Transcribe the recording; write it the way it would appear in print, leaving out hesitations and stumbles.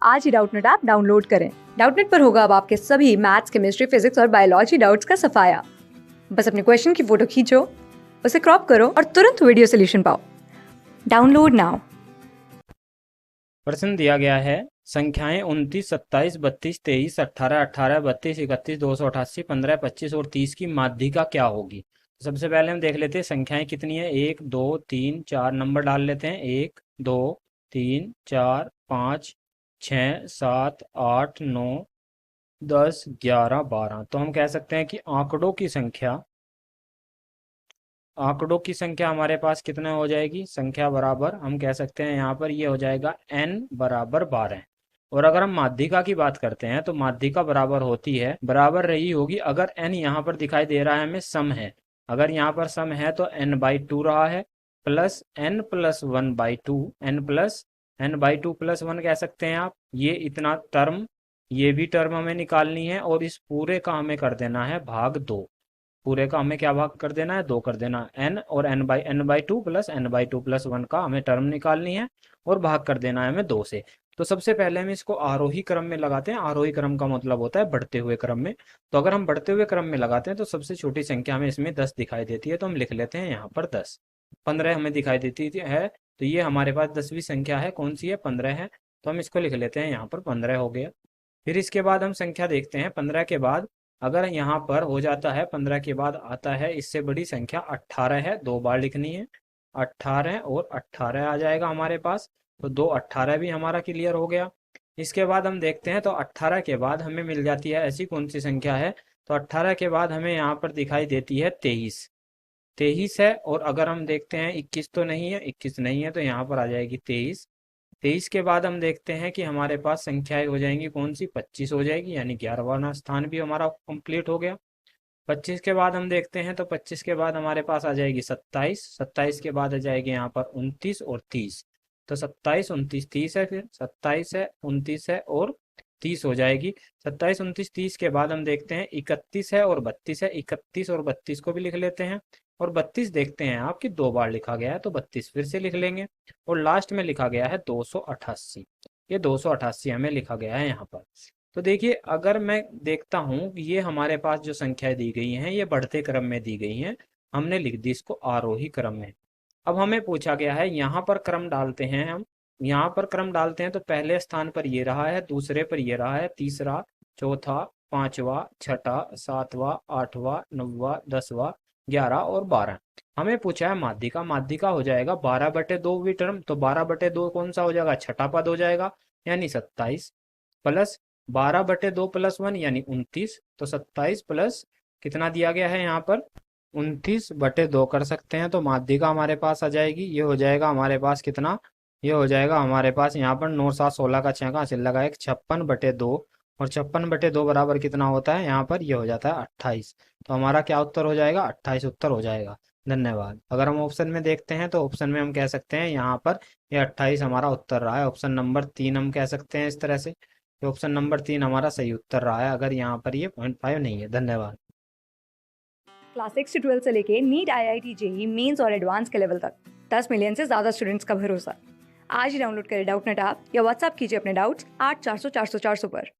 आज ही Doubtnut app download करें। Doubtnut पर होगा अब आपके सभी मैथ्स, केमिस्ट्री, फिजिक्स और बायोलॉजी डाउट्स का सफाया। बस अपने क्वेश्चन की फोटो खींचो, उसे क्रॉप करो और तुरंत वीडियो सोल्यूशन पाओ। Download now. प्रश्न दिया गया है, संख्याएं 29, 27, 32, 23, 18, 18, 32, 31, 288, 15, 25 और 30 की माध्यिका क्या होगी। तो सबसे पहले हम देख लेते हैं संख्याएं कितनी है। 1 2 3 4 नंबर डाल लेते हैं। 1 2 3 4 5 6 7 8 9 10 11 12। तो हम कह सकते हैं कि आंकड़ों की संख्या हमारे पास कितना हो जाएगी। संख्या बराबर हम कह सकते हैं यहाँ पर ये हो जाएगा n बराबर 12। और अगर हम माध्यिका की बात करते हैं तो माध्यिका बराबर होती है, बराबर रही होगी अगर n यहाँ पर दिखाई दे रहा है हमें सम है। अगर यहाँ पर सम है तो n/2 रहा है, प्लस n+1/2, n+1 कह सकते हैं आप। ये इतना टर्म, ये भी टर्म हमें निकालनी है और इस पूरे का हमें कर देना है भाग 2। पूरे का हमें क्या भाग कर देना है, 2 कर देना है। n और n/2 प्लस n/2+1 का हमें टर्म निकालनी है और भाग कर देना है हमें 2 से। तो सबसे पहले हम इसको आरोही क्रम में लगाते हैं। आरोही क्रम का मतलब होता है बढ़ते हुए क्रम में। तो अगर हम बढ़ते हुए क्रम में लगाते हैं तो सबसे छोटी संख्या हमें इसमें 10 दिखाई देती है, तो हम लिख लेते हैं यहाँ पर 10। 15 हमें दिखाई देती है, तो ये हमारे पास 10वीं संख्या है। कौन सी है, 15 है। तो हम इसको लिख लेते हैं यहाँ पर 15 हो गया। फिर इसके बाद हम संख्या देखते हैं 15 के बाद। अगर यहाँ पर हो जाता है 15 के बाद आता है इससे बड़ी संख्या 18 है, 2 बार लिखनी है। 18 और 18 आ जाएगा हमारे पास, तो 2 18 भी हमारा क्लियर हो गया। इसके बाद हम देखते हैं तो 18 के बाद हमें मिल जाती है ऐसी कौन सी संख्या है। तो 18 के बाद हमें यहाँ पर दिखाई देती है 23। 23 है। और अगर हम देखते हैं 21 तो नहीं है, 21 नहीं है, तो यहाँ पर आ जाएगी 23। 23 के बाद हम देखते हैं कि हमारे पास संख्याएं हो जाएंगी कौन सी, 25 हो जाएगी, यानी 11वां स्थान भी हमारा कंप्लीट हो गया। 25 के बाद हम देखते हैं तो 25 के बाद हमारे पास आ जाएगी 27। 27 के बाद आ जाएगी यहाँ पर 29 और 30। तो 27 29 30 है, फिर 27 है, 29 है और 30 हो जाएगी। 27 29 30 के बाद हम देखते हैं 31 है और 32 है। 31 और 32 को भी लिख लेते हैं। और 32 देखते हैं आपकी 2 बार लिखा गया है, तो 32 फिर से लिख लेंगे। और लास्ट में लिखा गया है 288। ये 288 हमें लिखा गया है यहाँ पर। तो देखिए, अगर मैं देखता हूँ कि ये हमारे पास जो संख्याएं दी गई हैं ये बढ़ते क्रम में दी गई हैं, हमने लिख दी इसको आरोही क्रम में। अब हमें पूछा गया है यहाँ पर क्रम डालते हैं हम। यहाँ पर क्रम डालते हैं तो पहले स्थान पर ये रहा है, दूसरे पर ये रहा है, तीसरा, चौथा, पांचवा, छठा, सातवां, आठवां, नौवां, 10वां, 11 और 12। हमें पूछा है माध्यिका। माध्यिका हो जाएगा 12/2 टर्म, तो 12/2 कौन सा हो जाएगा, छठा पद हो जाएगा, यानी 27, प्लस 12/2 प्लस 1 यानी 29। तो 27 प्लस कितना दिया गया है यहाँ पर, 29/2 कर सकते हैं। तो माध्यिका हमारे पास आ जाएगी, ये हो जाएगा हमारे पास कितना, ये हो जाएगा हमारे पास यहाँ पर 9 7 16 का 6 का हासिल लगा, एक 56/2। और 56/2 बराबर कितना होता है यहाँ पर, ये हो जाता है 28। तो हमारा क्या उत्तर हो जाएगा, 28 उत्तर हो जाएगा। धन्यवाद। अगर हम ऑप्शन में देखते हैं तो ऑप्शन में हम कह सकते हैं यहाँ पर ये 28 हमारा उत्तर रहा है। ऑप्शन नंबर 3 हम कह सकते हैं इस तरह से, ऑप्शन नंबर 3 हमारा सही उत्तर रहा है, अगर यहाँ पर ये 0.5 नहीं है। धन्यवाद। क्लास 6 से 12 से लेके नीट, IIT, JEE मेंस और एडवांस के लेवल तक 10 मिलियन से ज्यादा स्टूडेंट्स का भरोसा। आज ही डाउनलोड करें डाउटनेट ऐप या व्हाट्सएप कीजिए अपने डाउट्स 8400 400 400 पर।